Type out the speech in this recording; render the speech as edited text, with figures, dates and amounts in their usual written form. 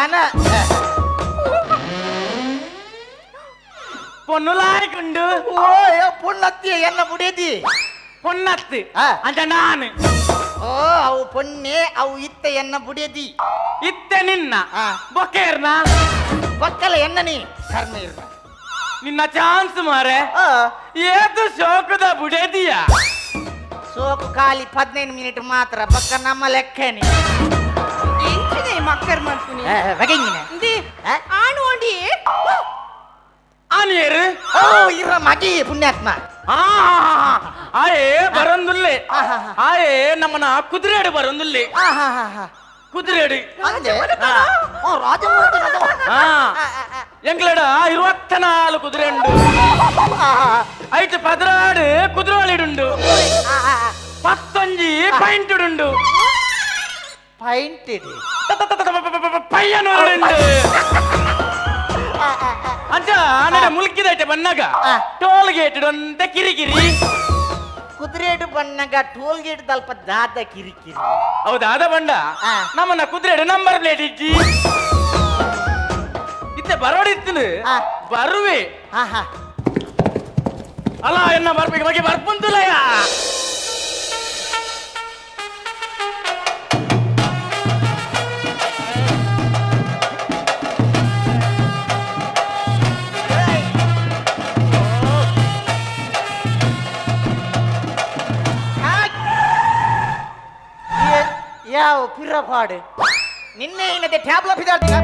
జన పొన్నులాయకుండు ఓ పొన్నత్తి ఎన్న బుడేది పొన్నత్తి అంటే ನಾನು ಓ ಅವು ಪೊನ್ನೆ ಅವು ಇತ್ತ ಎನ್ನ ಬುಡಿಯದಿ ಇತ್ತೆ ನಿನ್ನ ಬೊಕ್ಕೇರ್ನ ಬಕ್ಕಲ ಎನ್ನನಿ ಕರ್ಮ ಇರ್ನ ನಿನ್ನ ಚಾನ್ಸ್ ಮಾರೆ ಏತು ಶೋಕದ ಬುಡೇದಿಯ ಸೋಕು ಖಾಲಿ 15 ಮಿನಿಟ್ ಮಾತ್ರ ಬಕ್ಕ ನಮ್ಮ ಲೆಕ್ಕನಿ ಎಂಚಿದೆ ಮಕ್ಕರ್ ಮಾಡ್ತೀನಿ ಬಗೆಂಗಿನ ಆನು ಓಡಿ ಆನಿಯರು ಓ ಇರ ಮಗಿ ಪುಣ್ಯಾತ್ಮ ಆಯೇ ಬರೊಂದುಲ್ಲೆ ಆಯೇ ನಮ್ಮನ ಕುದುರೆಡು ಬರೊಂದುಲ್ಲೆ ಕುದುರೆಡು ಎಂಗ್ಲಡ 24 ಕುದುರೆ ಉಂಡು ಐಟ್ 16 ಕುದುರೆಳಿಡುಂಡು 15 ಪೈಂಟುಡುಂಡು ಪೈಂಟಿಡಿ ಪಯ್ಯನೋಡುಂಡು ಅಂಚ ನಡ ಮುಲ್ಕಿದೈತೆ ಬನ್ನಗ ಟೋಲ್ ಗೇಟ್ ಅಂತ ಕಿರಿಕಿರಿ ಕುದುರೆಡು ಬಣ್ಣಗ ಟೋಲ್ ಗೇಟ್ ದಲ್ಪ ದಾದ ಕಿರಿಕಿರಿ ಹೌದಾ ಅದ ಬಂಡ ನಮ್ಮನ್ನ ಕುದುರೆಡು ನಂಬರ್ ಪ್ಲೇಟ್ ಇಜ್ಜಿ ಇತ್ತೆ ಬರೋಡಿತ್ತು ಬರುವೆ ಅಲ್ಲ ಎನ್ನ ಬರ್ಬೇಕು ಬಗ್ಗೆ ಬರ್ಪುಂತುಲಯ್ಯ ಯಾವ ಪಿರಪಾಡು ನಿನ್ನೆ ಇನ್ನದೆ ಟ್ಯಾಬ್ಲ ಪಿದಾಡ್ತೀನ